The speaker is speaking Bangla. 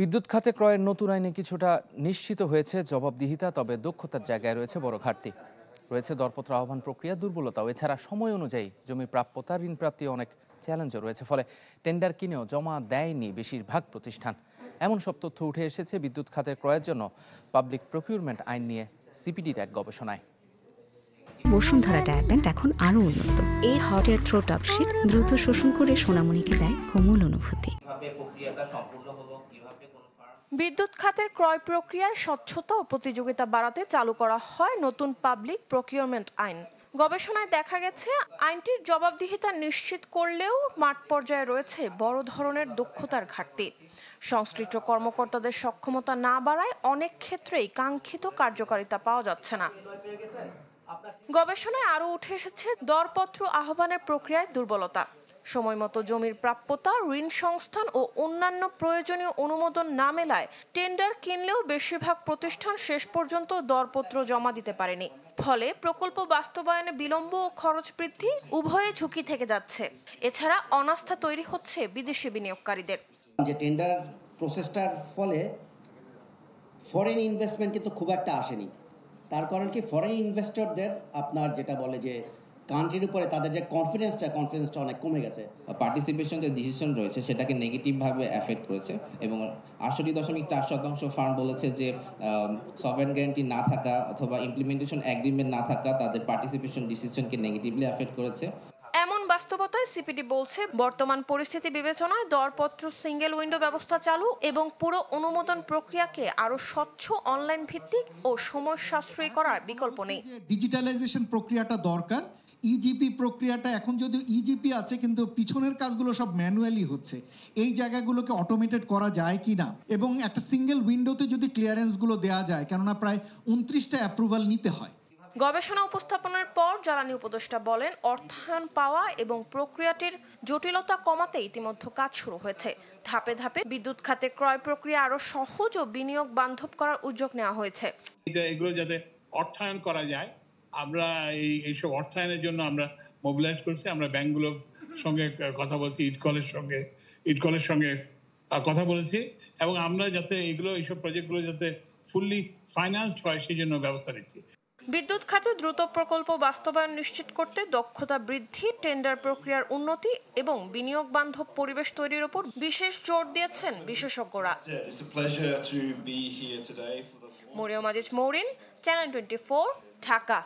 বিদ্যুৎ খাতে ক্রয়ের নতুন আইনে কিছুটা নিশ্চিত হয়েছে জবাবদিহিতা, তবে দক্ষতার জায়গায় রয়েছে বড় ঘাটতি। রয়েছে দরপত্র আহ্বান প্রক্রিয়া দুর্বলতাও। এছাড়া সময় অনুযায়ী জমির প্রাপ্যতা, ঋণ প্রাপ্তি অনেক চ্যালেঞ্জও রয়েছে। ফলে টেন্ডার কিনেও জমা দেয়নি বেশিরভাগ প্রতিষ্ঠান। এমন সব তথ্য উঠে এসেছে বিদ্যুৎ খাতের ক্রয়ের জন্য পাবলিক প্রকিউরমেন্ট আইন নিয়ে সিপিডির এক গবেষণায়। বসুন্ধরা ডায়াপেন্ট এখন আরো উন্নত। এই hot air through top sheet দ্রুত শোষণ করে সোনামণিকে দেয় কোমল অনুভূতি। বিদ্যুৎ খাতের ক্রয় প্রক্রিয়ায় স্বচ্ছতা ও প্রতিযোগিতা বাড়াতে চালু করা হয় নতুন পাবলিক প্রকিউরমেন্ট আইন। গবেষণায় দেখা গেছে, আইনটির জবাবদিহিতা নিশ্চিত করলেও মাঠ পর্যায়ে রয়েছে বড় ধরনের দক্ষতার ঘাটতি। সংশ্লিষ্ট কর্মকর্তাদের সক্ষমতা না বাড়ায় অনেক ক্ষেত্রেই কাঙ্ক্ষিত কার্যকারিতা পাওয়া যাচ্ছে না। গবেষণায় আরও উঠে এসেছে দরপত্র আহ্বানের প্রক্রিয়ায় দুর্বলতা। সময়মতো জমির প্রাপ্যতা, ঋণ সংস্থান ও অন্যান্য প্রয়োজনীয় অনুমোদন না মেলায় টেন্ডার কিনলেও বেশিরভাগ প্রতিষ্ঠান শেষ পর্যন্ত দরপত্র জমা দিতে পারেনি। ফলে প্রকল্প বাস্তবায়নে বিলম্ব ও খরচ বৃদ্ধি উভয়ে ঝুঁকি থেকে যাচ্ছে। এছাড়া অনাস্থা তৈরি হচ্ছে বিদেশি বিনিয়োগকারীদের। যে টেন্ডার প্রসেসটার ফলে ফরেন ইনভেস্টমেন্ট কিন্তু খুব একটা আসেনি। তার কারণ কি, ফরেন ইনভেস্টরদের আপনার যেটা বলে যে কান্ট্রির উপরে তাদের যে কনফিডেন্সটা অনেক কমে গেছে। পার্টিসিপেশন যে ডিসিশন রয়েছে সেটাকে নেগেটিভভাবে এফেক্ট করেছে এবং ৬৮.৪% ফার্ম বলেছে যে সভরেন গ্যারান্টি না থাকা অথবা ইমপ্লিমেন্টেশন এগ্রিমেন্ট না থাকা তাদের পার্টিসিপেশন ডিসিশনকে নেগেটিভলি এফেক্ট করেছে। এমন বাস্তবতায় সিপিডি বলছে, বর্তমান পরিস্থিতি বিবেচনায় দরপত্র সিঙ্গেল উইন্ডো ব্যবস্থা চালু এবং পুরো অনুমোদন প্রক্রিয়াকে আরো স্বচ্ছ, অনলাইন ভিত্তিক ও সময় সাশ্রয়ী করার বিকল্প নেই। ডিজিটালাইজেশন প্রক্রিয়াটা দরকার। ইজিপি প্রক্রিয়াটা এখন যদিও ইজিপি আছে, কিন্তু পিছনের কাজগুলো সব ম্যানুয়ালি হচ্ছে। এই জায়গাগুলোকে অটোমেটেড করা যায় কি না, এবং একটা সিঙ্গেল উইন্ডোতে যদি ক্লিয়ারেন্সগুলো দেওয়া যায়, কেননা প্রায় 29টা অ্যাপ্রুভাল নিতে হয়। গবেষণা উপস্থাপনের পর জ্বালানি উপদেষ্টা বলেন, অর্থায়ন পাওয়া এবং প্রক্রিয়াটির জটিলতা কমাতে ইতিমধ্যে কাজ শুরু হয়েছে। ধাপে ধাপে বিদ্যুৎ খাতে ক্রয় প্রক্রিয়া আরো সহজ ও বিনিয়োগ বান্ধব করার উদ্যোগ নেওয়া হয়েছে। এগুলো যাতে অর্থায়ন করা যায়, আমরা এইসব অর্থায়নের জন্য আমরা মোবিলাইজ করছি। আমরা ব্যাংকগুলোর সঙ্গে কথা বলছি, ইটকলের সঙ্গে কথা বলেছি, এবং আমরা যাতে এইসব প্রজেক্টগুলো যাতে ফুললি ফাইন্যান্সড হয় সেই জন্য ব্যবস্থা নিচ্ছি। বিদ্যুৎ খাতে দ্রুত প্রকল্প বাস্তবায়ন নিশ্চিত করতে দক্ষতা বৃদ্ধি, টেন্ডার প্রক্রিয়ার উন্নতি এবং বিনিয়োগ বান্ধব পরিবেশ তৈরির উপর বিশেষ জোর দিয়েছেন বিশেষজ্ঞরা। মরিয়ম আজিজ মৌরিন, চ্যানেল 24, ঢাকা।